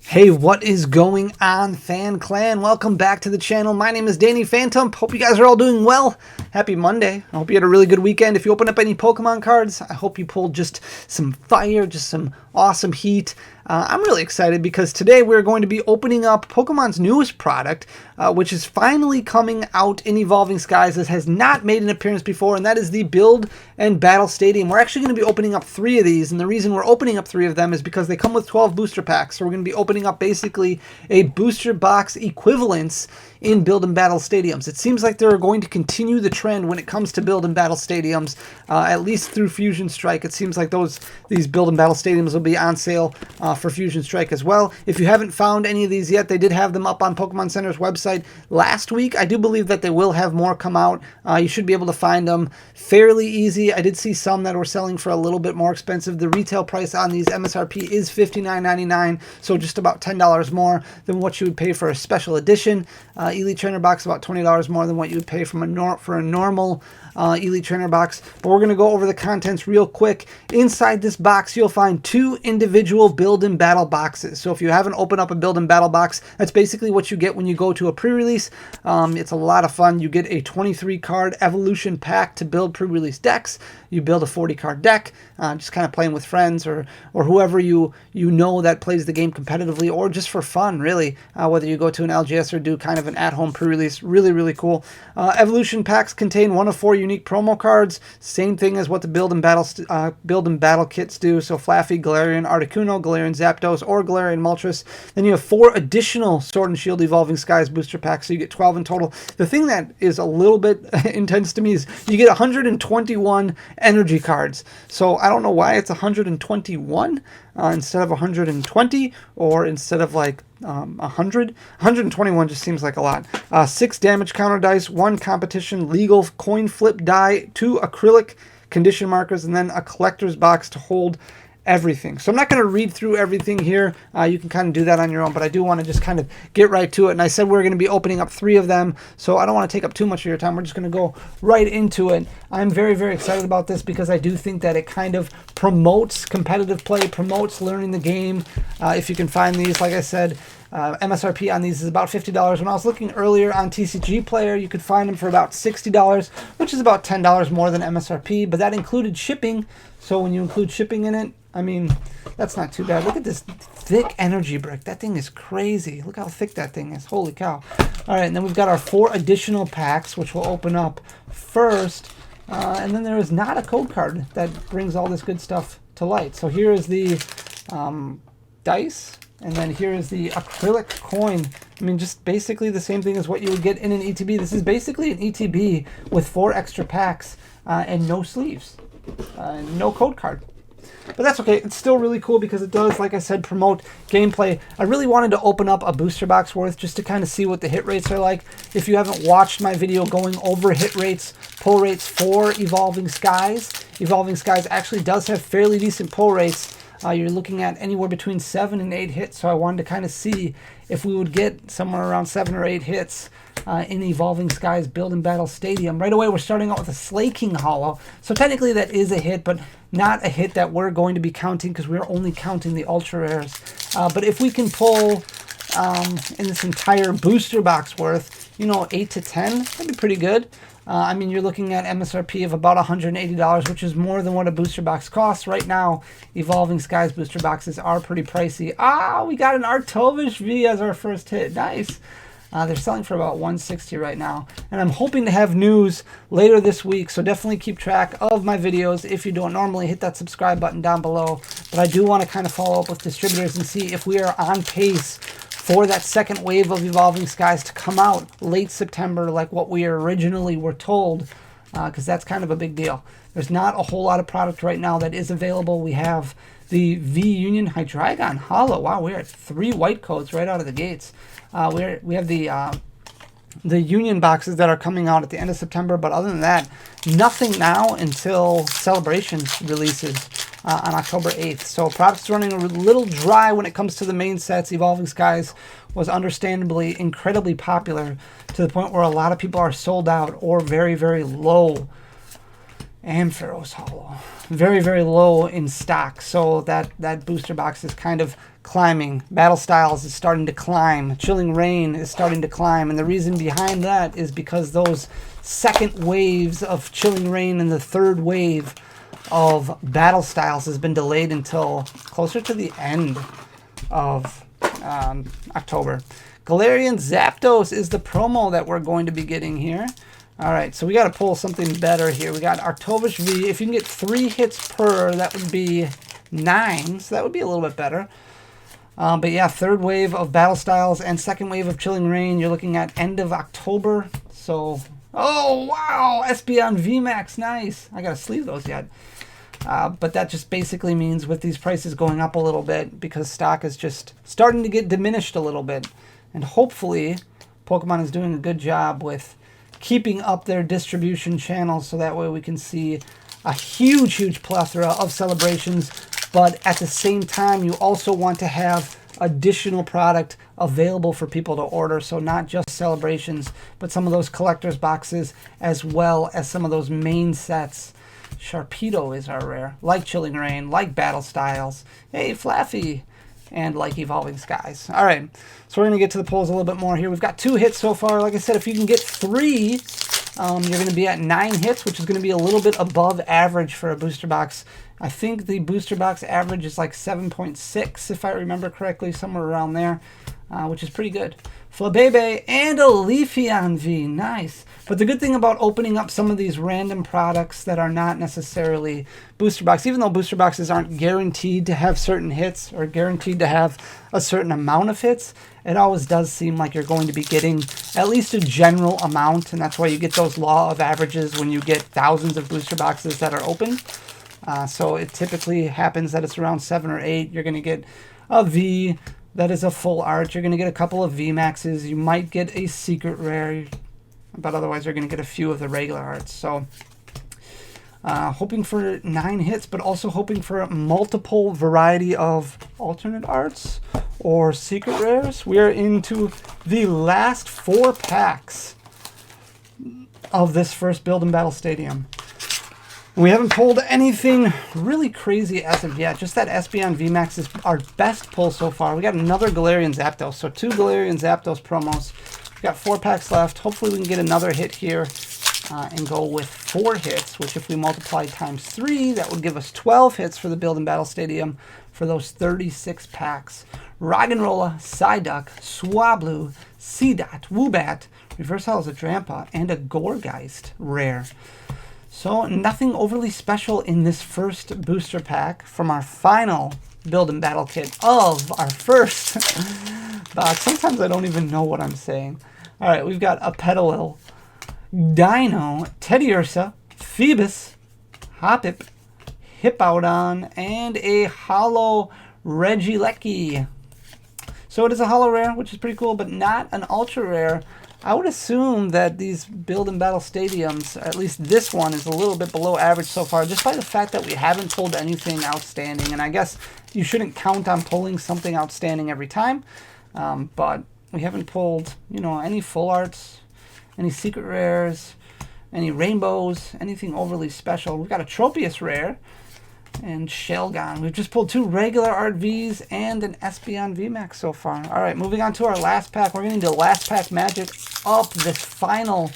Hey, what is going on, Fan Clan? Welcome back to the channel. My name is Danny Phantom. Hope you guys are all doing well. Happy Monday. I hope you had a really good weekend. If you open up any Pokemon cards, I hope you pulled just some fire, just some awesome heat. I'm really excited because today we're going to be opening up Pokemon's newest product, which is finally coming out in Evolving Skies. This has not made an appearance before, and that is the Build and Battle Stadium. We're actually going to be opening up 3 of these, and the reason we're opening up 3 of them is because they come with 12 booster packs. So we're going to be opening up basically a booster box equivalence in Build and Battle Stadiums. It seems like they're going to continue the trend when it comes to Build and Battle Stadiums, at least through Fusion Strike. It seems like these Build and Battle Stadiums will be on sale for Fusion Strike as well. If you haven't found any of these yet, they did have them up on Pokemon Center's website last week. I do believe that they will have more come out. You should be able to find them fairly easy. I did see some that were selling for a little bit more expensive. The retail price on these MSRP is $59.99, so just about $10 more than what you would pay for a special edition. Elite Trainer box about $20 more than what you would pay for a normal Elite Trainer box. But we're going to go over the contents real quick. Inside this box, you'll find 2 individual Build and Battle boxes. So if you haven't opened up a Build and Battle box, that's basically what you get when you go to a pre-release. It's a lot of fun. You get a 23-card evolution pack to build pre-release decks. You build a 40-card deck, just kind of playing with friends or whoever you know that plays the game competitively or just for fun, really. Whether you go to an LGS or do kind of an at-home pre-release, really, really cool. Evolution packs contain 1 of 4 unique promo cards. Same thing as what the Build and Battle kits do. So Flaffy, Galarian Articuno, Galarian Zapdos, or Galarian Moltres. Then you have 4 additional Sword and Shield Evolving Skies booster packs, so you get 12 in total. The thing that is a little bit intense to me is you get 121 energy cards. So I don't know why it's 121 instead of 120 or instead of like 100. 121 just seems like a lot. 6 damage counter dice, 1 competition legal coin flip die, 2 acrylic condition markers, and then a collector's box to hold everything. So I'm not going to read through everything here. You can kind of do that on your own, but I do want to just kind of get right to it. And I said we're going to be opening up 3 of them, so I don't want to take up too much of your time. We're just going to go right into it. I'm very, very excited about this because I do think that it kind of promotes competitive play, promotes learning the game. If you can find these, like I said, MSRP on these is about $50. When I was looking earlier on TCG Player, you could find them for about $60, which is about $10 more than MSRP, but that included shipping. So when you include shipping in it, I mean, that's not too bad. Look at this thick energy brick. That thing is crazy. Look how thick that thing is. Holy cow. All right, and then we've got our 4 additional packs, which we'll open up first. And then there is not a code card that brings all this good stuff to light. So here is the dice, and then here is the acrylic coin. I mean, just basically the same thing as what you would get in an ETB. This is basically an ETB with 4 extra packs and no sleeves, no code card. But that's okay. It's still really cool because it does, like I said, promote gameplay. I really wanted to open up a booster box worth just to kind of see what the hit rates are like. If you haven't watched my video going over hit rates, pull rates for Evolving Skies actually does have fairly decent pull rates. You're looking at anywhere between 7 and 8 hits, so I wanted to kind of see if we would get somewhere around 7 or 8 hits in Evolving Skies Build and Battle Stadium. Right away, we're starting out with a Slaking Hollow, so technically that is a hit, but not a hit that we're going to be counting because we're only counting the Ultra Rares. But if we can pull in this entire booster box worth, 8 to 10, that'd be pretty good. I mean, you're looking at MSRP of about $180, which is more than what a booster box costs. Right now, Evolving Skies booster boxes are pretty pricey. We got an Artovish V as our first hit. Nice. They're selling for about $160 right now. And I'm hoping to have news later this week, so definitely keep track of my videos. If you don't normally, hit that subscribe button down below. But I do want to kind of follow up with distributors and see if we are on pace for that second wave of Evolving Skies to come out late September like what we originally were told, because that's kind of a big deal. There's not a whole lot of product right now that is available. We have the V-Union Hydreigon Hollow. Wow, we're at 3 white codes right out of the gates. We have the Union boxes that are coming out at the end of September, but other than that, nothing now until Celebrations releases on October 8th. So product's running a little dry when it comes to the main sets. Evolving Skies was understandably incredibly popular to the point where a lot of people are sold out or very, very low. Ampharos Hollow. Very, very low in stock. So that booster box is kind of climbing. Battle Styles is starting to climb. Chilling Reign is starting to climb. And the reason behind that is because those second waves of Chilling Reign and the third wave of Battle Styles has been delayed until closer to the end of October. Galarian Zapdos is the promo that we're going to be getting here. All right, so we got to pull something better here. We got Arctovish V. If you can get 3 hits per, that would be 9. So that would be a little bit better. But yeah, third wave of Battle Styles and second wave of Chilling Reign. You're looking at end of October. So, oh, wow, Espeon VMAX, nice. I got to sleeve those yet. But that just basically means with these prices going up a little bit because stock is just starting to get diminished a little bit. And hopefully, Pokemon is doing a good job with keeping up their distribution channels so that way we can see a huge plethora of celebrations. But at the same time, you also want to have additional product available for people to order. So not just celebrations, but some of those collector's boxes as well as some of those main sets. Sharpedo is our rare, like Chilling Reign, like Battle Styles. Hey, Flaffy. And like Evolving Skies. All right, so we're going to get to the polls a little bit more here. We've got 2 hits so far. Like I said, if you can get 3, you're going to be at 9 hits, which is going to be a little bit above average for a booster box. I think the booster box average is like 7.6, if I remember correctly, somewhere around there, which is pretty good. Flabebe and a Leafeon V, nice. But the good thing about opening up some of these random products that are not necessarily booster box, even though booster boxes aren't guaranteed to have certain hits or guaranteed to have a certain amount of hits, it always does seem like you're going to be getting at least a general amount, and that's why you get those law of averages when you get thousands of booster boxes that are open. So it typically happens that it's around 7 or 8. You're going to get a V that is a full art. You're going to get a couple of VMAXs. You might get a secret rare, but otherwise you're going to get a few of the regular arts. So hoping for 9 hits, but also hoping for a multiple variety of alternate arts or secret rares. We are into the last 4 packs of this first Build and Battle Stadium. We haven't pulled anything really crazy as of yet. Just that Espeon VMAX is our best pull so far. We got another Galarian Zapdos. So 2 Galarian Zapdos promos. We've got 4 packs left. Hopefully we can get another hit here and go with 4 hits, which if we multiply times 3, that would give us 12 hits for the Build and Battle Stadium for those 36 packs. Roggenrola, Psyduck, Swablu, Seedot, Woobat, Reverse Holo Drampa, and a Gourgeist rare. So nothing overly special in this first booster pack from our final Build and Battle kit of our first box. Sometimes I don't even know what I'm saying. All right, we've got a Petalil, Dino, Teddiursa, Phoebus, Hoppip, Hippowdon, and a Holo Regieleki. So it is a Holo Rare, which is pretty cool, but not an Ultra Rare. I would assume that these Build and Battle Stadiums, at least this one, is a little bit below average so far, just by the fact that we haven't pulled anything outstanding. And I guess you shouldn't count on pulling something outstanding every time, but we haven't pulled, you know, any full arts, any secret rares, any rainbows, anything overly special. We've got a Tropius rare and Shelgon. We've just pulled 2 regular art Vs and an Espeon VMAX so far. All right, moving on to our last pack. We're going to do last pack magic up this final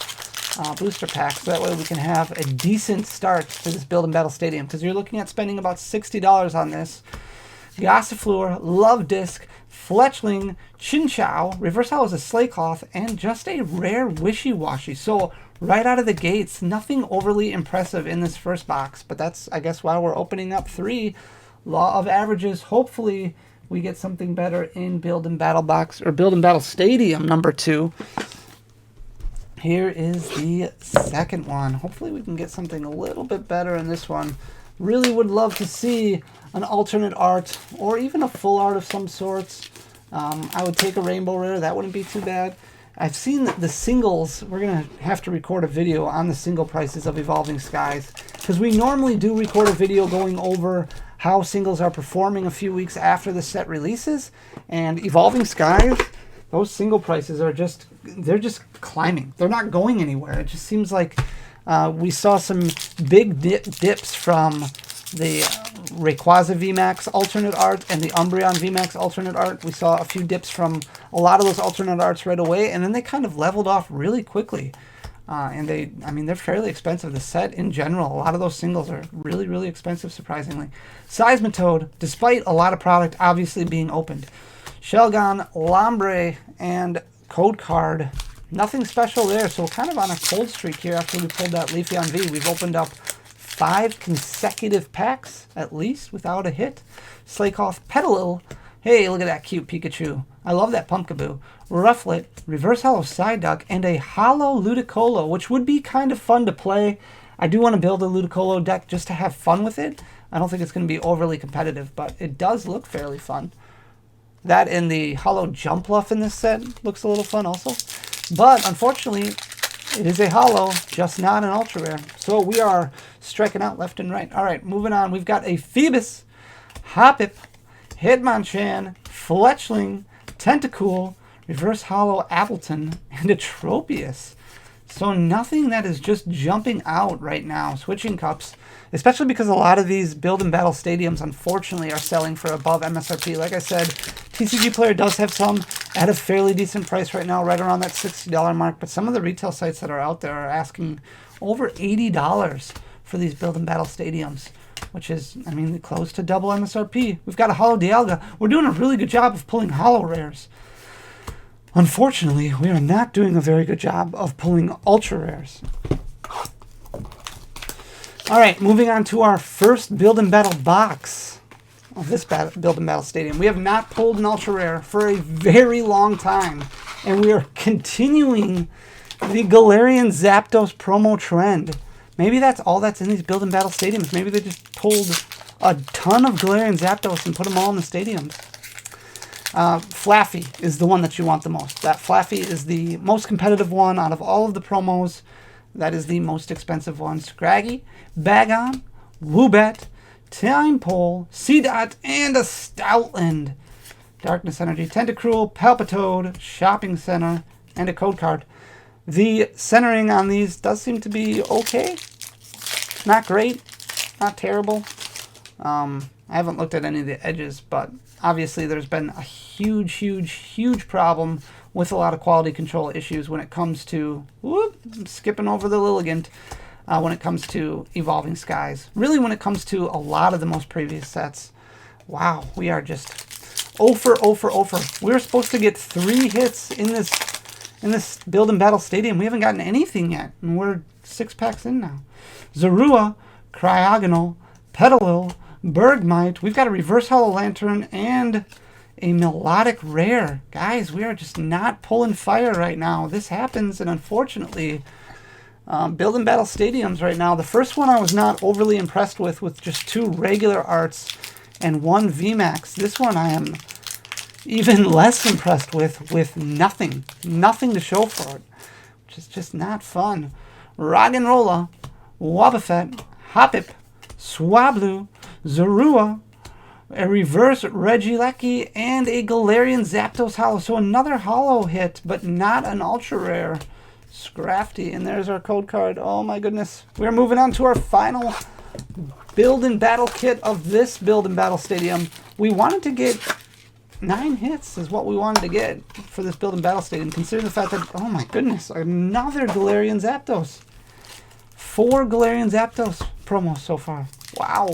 booster pack, so that way we can have a decent start to this Build and Battle Stadium, because you're looking at spending about $60 on this. Gossifleur, Love Disc, Fletchling, Chinchou, Reverse Holo is a Slaycloth, and just a rare Wishy-Washy. So right out of the gates, nothing overly impressive in this first box, but that's, I guess, why we're opening up 3 law of averages. Hopefully we get something better in Build and Battle box, or Build and Battle Stadium number 2. Here is the second one. Hopefully we can get something a little bit better in this one. Really would love to see an alternate art or even a full art of some sorts. I would take a rainbow rare. That wouldn't be too bad. I've seen the singles. We're going to have to record a video on the single prices of Evolving Skies, because we normally do record a video going over how singles are performing a few weeks after the set releases. And Evolving Skies, those single prices are just, they're just climbing. They're not going anywhere. It just seems like we saw some big dips from the Rayquaza VMAX alternate art and the Umbreon VMAX alternate art. We saw a few dips from a lot of those alternate arts right away, and then they kind of leveled off really quickly. And they're fairly expensive. The set in general, a lot of those singles are really, really expensive, surprisingly. Seismitoad, despite a lot of product obviously being opened. Shelgon, Lombre, and Code Card. Nothing special there, so we're kind of on a cold streak here after we pulled that Leafeon V. We've opened up 5 consecutive packs, at least, without a hit. Slakoth, Petalil. Hey, look at that cute Pikachu. I love that Pumpkaboo. Rufflet, Reverse Hollow Psyduck, and a Hollow Ludicolo, which would be kind of fun to play. I do want to build a Ludicolo deck just to have fun with it. I don't think it's going to be overly competitive, but it does look fairly fun. That and the Hollow Jumpluff in this set looks a little fun also. But, unfortunately, it is a Hollow, just not an Ultra Rare. So we are striking out left and right. All right, moving on. We've got a Phoebus, Hoppip, Hitmonchan, Fletchling, Tentacool, Reverse Hollow Appleton, and a Tropius. So nothing that is just jumping out right now. Switching cups, especially because a lot of these build and battle stadiums, unfortunately, are selling for above MSRP. Like I said, TCG Player does have some at a fairly decent price right now, right around that $60 mark. But some of the retail sites that are out there are asking over $80 for these build and battle stadiums, which is, I mean, close to double MSRP. We've got a Hollow Dialga. We're doing a really good job of pulling Hollow Rares. Unfortunately, we are not doing a very good job of pulling Ultra Rares. All right, moving on to our first Build and Battle box of this Build and Battle Stadium. We have not pulled an Ultra Rare for a very long time, and we are continuing the Galarian Zapdos promo trend. Maybe that's all that's in these Build and Battle Stadiums. Maybe they just pulled a ton of Galarian Zapdos and put them all in the stadiums. Flaffy is the one that you want the most. That Flaffy is the most competitive one out of all of the promos. That is the most expensive one. Scraggy, Bagon, Woobat, Timepole, Seedot, and a Stoutland. Darkness Energy, Tentacruel, Palpitoad, Shopping Center, and a Code Card. The centering on these does seem to be okay. Not great, not terrible. I haven't looked at any of the edges, but obviously there's been a huge problem with a lot of quality control issues when it comes to, skipping over the Lilligant, when it comes to Evolving Skies. Really, when it comes to a lot of the most previous sets. Wow, we are just 0 for 0 for 0 for. We were supposed to get 3 hits in this Build and Battle Stadium. We haven't gotten anything yet, and we're 6 packs in now. Zorua, Cryogonal, Petalil, Bergmite. We've got a Reverse Hollow Lantern and a Melodic Rare. Guys, we are just not pulling fire right now. This happens, and unfortunately, Build and Battle Stadiums right now. The first one I was not overly impressed with just 2 regular arts and 1 VMAX. This one I am even less impressed with nothing to show for it, which is just not fun. Roggenrola, Wobbuffet, Hoppip, Swablu, Zorua, a Reverse Regieleki, and a Galarian Zapdos Hollow. So another Hollow hit, but not an Ultra Rare. Scrafty, and there's our Code Card. Oh my goodness. We're moving on to our final Build and Battle kit of this Build and Battle Stadium. We wanted to get 9 hits is what we wanted to get for this Build and Battle Stadium, considering the fact that, oh my goodness, another Galarian Zapdos. 4 Galarian Zapdos promos so far. Wow.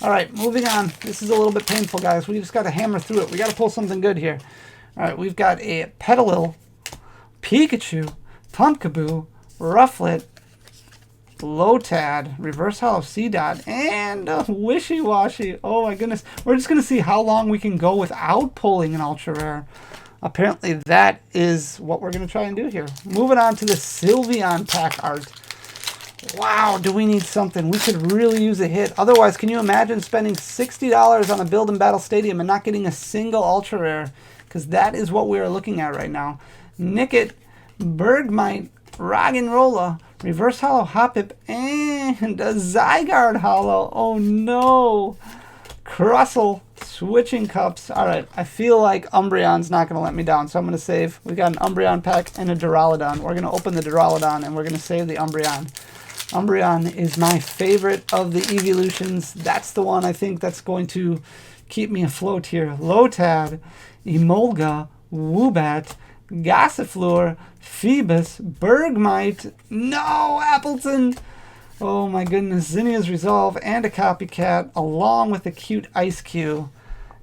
All right, moving on. This is a little bit painful, guys. We just got to hammer through it. We got to pull something good here. All right, we've got a Petalil, Pikachu, Pumpkaboo, Rufflet, Lotad, Reverse Hollow Seedot, and a Wishy-Washy. Oh my goodness. We're just going to see how long we can go without pulling an Ultra Rare. Apparently that is what we're going to try and do here. Moving on to the Sylveon pack art. Wow, do we need something? We could really use a hit. Otherwise, can you imagine spending $60 on a Build and Battle Stadium and not getting a single Ultra Rare? Because that is what we are looking at right now. Nickit, Bergmite, Roggenrola, Reverse Hollow Hoppip, and a Zygarde Hollow. Oh no! Crustle, Switching Cups. Alright, I feel like Umbreon's not going to let me down, so I'm going to save. We got an Umbreon pack and a Duraludon. We're going to open the Duraludon and we're going to save the Umbreon. Umbreon is my favorite of the evolutions. That's the one I think that's going to keep me afloat here. Lotad, Emolga, Woobat, Gossifleur, Phoebus, Bergmite. No, Appleton! Oh my goodness. Zinnia's Resolve and a Copycat, along with a cute Ice Cube.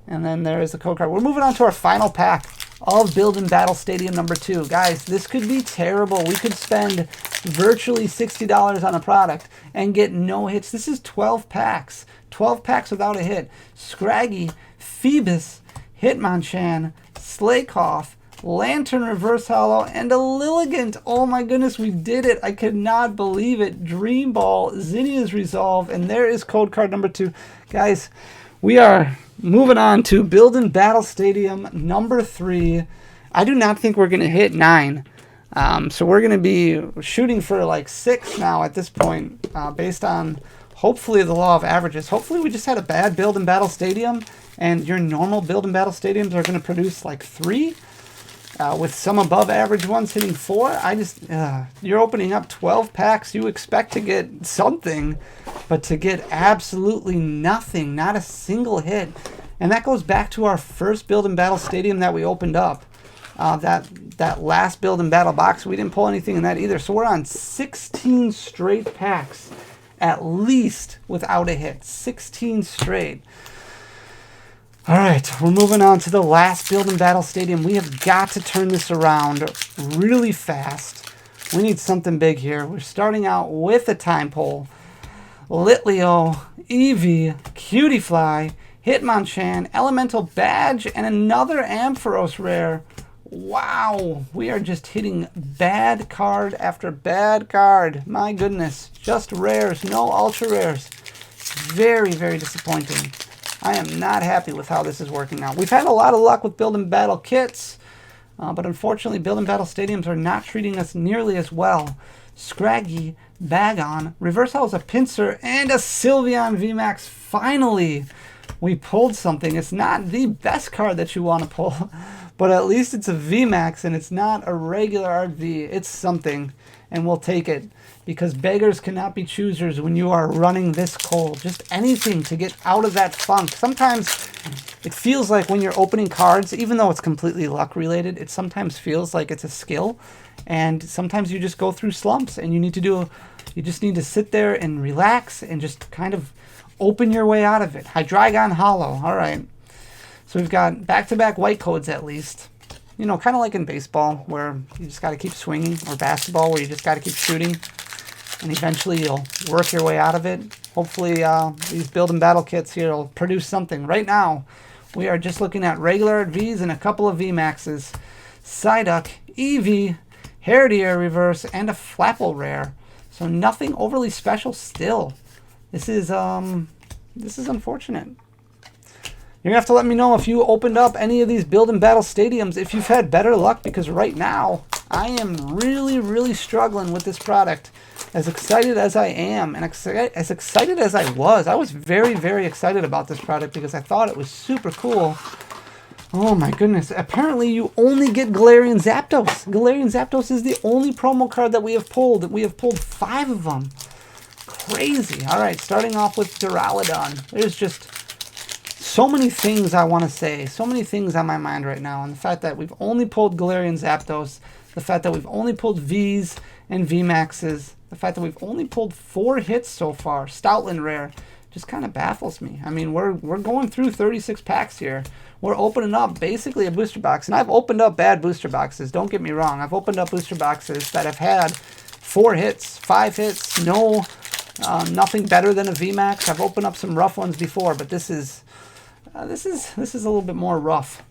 And then there is the code card. We're moving on to our final pack of Build and Battle Stadium number 2. Guys, this could be terrible. We could spend virtually $60 on a product and get no hits. This is 12 packs. 12 packs without a hit. Scraggy, Phoebus, Hitmonchan, Slaykoff, Lantern Reverse Hollow, and a Lilligant. Oh my goodness, we did it. I could not believe it. Dream Ball, Zinnia's Resolve, and there is code card number 2. Guys, we are moving on to Build and Battle Stadium number 3. I do not think we're going to hit 9. So we're going to be shooting for like 6 now at this point, based on hopefully the law of averages. Hopefully we just had a bad Build and Battle Stadium, and your normal Build and Battle Stadiums are going to produce like 3. With some above average ones hitting 4. You're opening up 12 packs. You expect to get something, but to get absolutely nothing, not a single hit. And that goes back to our first Build and Battle Stadium that we opened up. That last Build and Battle box, we didn't pull anything in that either. So we're on 16 straight packs, at least without a hit. 16 straight. All right, we're moving on to the last Build and Battle Stadium. We have got to turn this around really fast. We need something big here. We're starting out with a Time Pole, Litleo, Eevee, Cutiefly, Hitmonchan, Elemental Badge, and another Ampharos rare. Wow, we are just hitting bad card after bad card. My goodness, just rares, no ultra rares. Very, very disappointing. I am not happy with how this is working out. We've had a lot of luck with Build and Battle kits, but unfortunately Build and Battle Stadiums are not treating us nearly as well. Scraggy, Bagon, Reverse Hell's a Pinsir, and a Sylveon VMAX. Finally, we pulled something. It's not the best card that you want to pull, but at least it's a VMAX and it's not a regular RV. It's something, and we'll take it. Because beggars cannot be choosers when you are running this cold. Just anything to get out of that funk. Sometimes it feels like when you're opening cards, even though it's completely luck related, it sometimes feels like it's a skill. And sometimes you just go through slumps and you just need to sit there and relax and just kind of open your way out of it. Hydreigon Hollow. All right. So we've got back-to-back white codes at least. You know, kind of like in baseball where you just got to keep swinging, or basketball where you just got to keep shooting. And eventually you'll work your way out of it. Hopefully these Build and Battle kits here will produce something. Right now, we are just looking at regular Vs and a couple of VMAXs. Psyduck, Eevee, Herdier Reverse, and a Flapple Rare. So nothing overly special still. This is unfortunate. You're going to have to let me know if you opened up any of these Build and Battle Stadiums, if you've had better luck, because right now I am really, really struggling with this product. As excited as I am, and as excited as I was very, very excited about this product because I thought it was super cool. Oh my goodness. Apparently you only get Galarian Zapdos. Galarian Zapdos is the only promo card that we have pulled. We have pulled 5 of them. Crazy. All right, starting off with Duraludon. There's just so many things I want to say. So many things on my mind right now. And the fact that we've only pulled Galarian Zapdos. The fact that we've only pulled Vs and VMAXs. The fact that we've only pulled 4 hits so far, Stoutland Rare, just kind of baffles me. I mean, we're going through 36 packs here. We're opening up basically a booster box. And I've opened up bad booster boxes, don't get me wrong. I've opened up booster boxes that have had 4 hits, 5 hits, nothing better than a VMAX. I've opened up some rough ones before, but this is a little bit more rough.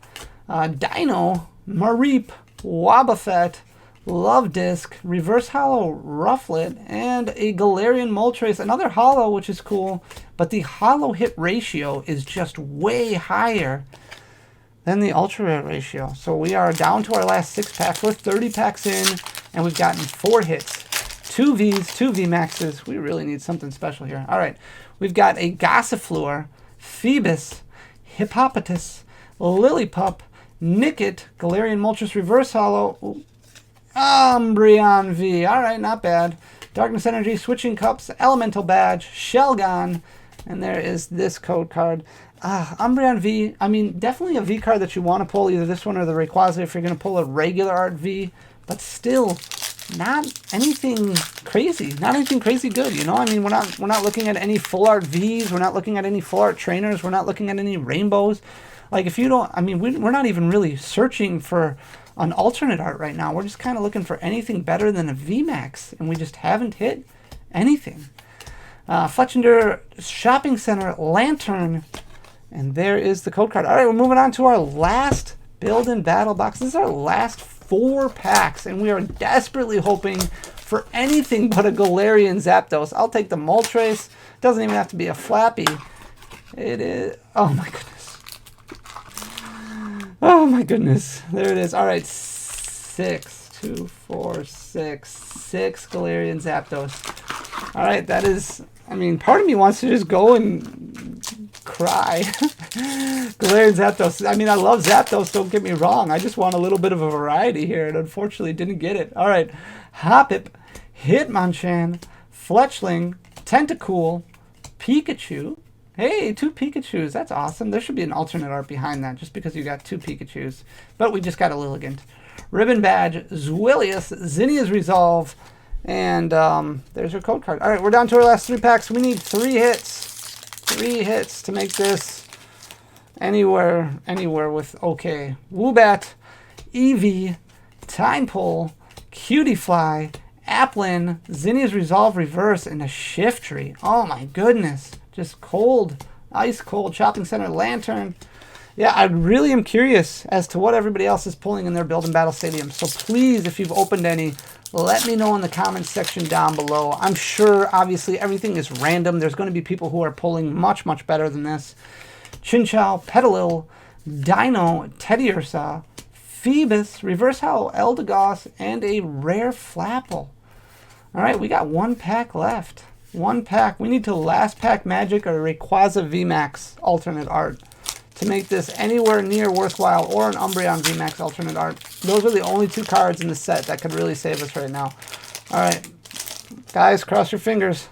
Dino, Mareep, Wobbuffet, Love Disc, Reverse Hollow Rufflet, and a Galarian Moltres. Another Hollow, which is cool, but the Hollow hit ratio is just way higher than the Ultra Rare ratio. So we are down to our last 6 packs. We're 30 packs in, and we've gotten 4 hits. 2 Vs, 2 VMAXs. We really need something special here. All right, we've got a Gossifleur, Phoebus, Hippopotas, Lillipup, Nickit, Galarian Moltres Reverse Hollow, Umbreon V. All right, not bad. Darkness Energy, Switching Cups, Elemental Badge, Shelgon, and there is this code card. Umbreon V, I mean, definitely a V card that you want to pull, either this one or the Rayquaza if you're going to pull a regular art V, but still not anything crazy, not anything crazy good, you know? I mean, we're not looking at any full art Vs, we're not looking at any full art trainers, we're not looking at any rainbows. Like, if you don't, I mean, we're not even really searching for an alternate art right now. We're just kind of looking for anything better than a VMAX, and we just haven't hit anything. Fletchender Shopping Center Lantern, and there is the code card. All right, we're moving on to our last Build and Battle box. This is our last 4 packs, and we are desperately hoping for anything but a Galarian Zapdos. I'll take the Moltres. Doesn't even have to be a Flappy. It is, oh my goodness. Oh my goodness. There it is. All right, 6, 2, 4, 6 Galarian Zapdos. All right, that is, I mean, part of me wants to just go and cry. Galarian Zapdos. I mean, I love Zapdos, don't get me wrong. I just want a little bit of a variety here, and unfortunately didn't get it. All right, Hoppip, Hitmonchan, Fletchling, Tentacool, Pikachu. Hey, 2 Pikachus. That's awesome. There should be an alternate art behind that just because you got 2 Pikachus. But we just got a Lilligant. Ribbon Badge, Zwillius, Zinnia's Resolve, and there's your code card. All right, we're down to our last 3 packs. We need 3 hits. 3 hits to make this anywhere with okay. Woobat, Eevee, Tympole, Cutiefly, Applin, Zinnia's Resolve Reverse, and a Shiftry. Oh my goodness. Just cold, ice cold Shopping Center Lantern. Yeah, I really am curious as to what everybody else is pulling in their Build and Battle Stadium. So please, if you've opened any, let me know in the comments section down below. I'm sure, obviously, everything is random. There's going to be people who are pulling much, much better than this. Chinchou, Petalil, Dino, Teddiursa, Phoebus, Reverse Hollow Eldegoss, and a rare Flapple. All right, we got 1 pack left. 1 pack. We need to last pack magic or Rayquaza VMAX alternate art to make this anywhere near worthwhile, or an Umbreon VMAX alternate art. Those are the only 2 cards in the set that could really save us right now. All right, guys, cross your fingers.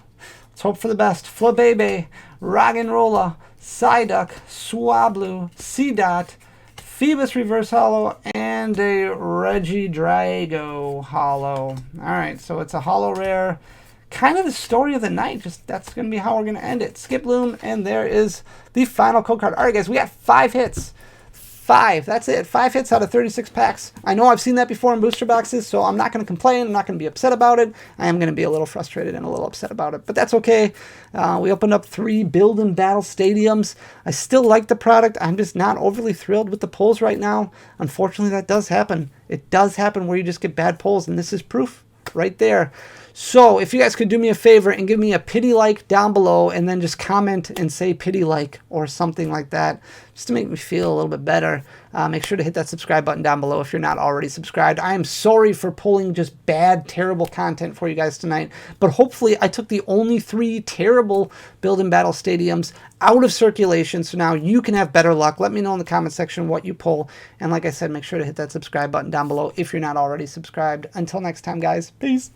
Let's hope for the best. Flabebe, Roggenrola, Psyduck, Swablu, Seedot, Phoebus Reverse Hollow, and a Regidrago Hollow. All right, so it's a Hollow Rare. Kind of the story of the night. Just that's going to be how we're going to end it. Skiploom, and there is the final code card. All right, guys, we got 5 hits. 5. That's it. 5 hits out of 36 packs. I know I've seen that before in booster boxes, so I'm not going to complain. I'm not going to be upset about it. I am going to be a little frustrated and a little upset about it, but that's okay. We opened up 3 Build and Battle Stadiums. I still like the product. I'm just not overly thrilled with the pulls right now. Unfortunately, that does happen. It does happen where you just get bad pulls, and this is proof right there. So if you guys could do me a favor and give me a pity like down below, and then just comment and say pity like or something like that, just to make me feel a little bit better. Make sure to hit that subscribe button down below if you're not already subscribed. I am sorry for pulling just bad, terrible content for you guys tonight, but hopefully I took the only 3 terrible Build and Battle Stadiums out of circulation, so now you can have better luck. Let me know in the comment section what you pull, and like I said, make sure to hit that subscribe button down below if you're not already subscribed. Until next time, guys, peace.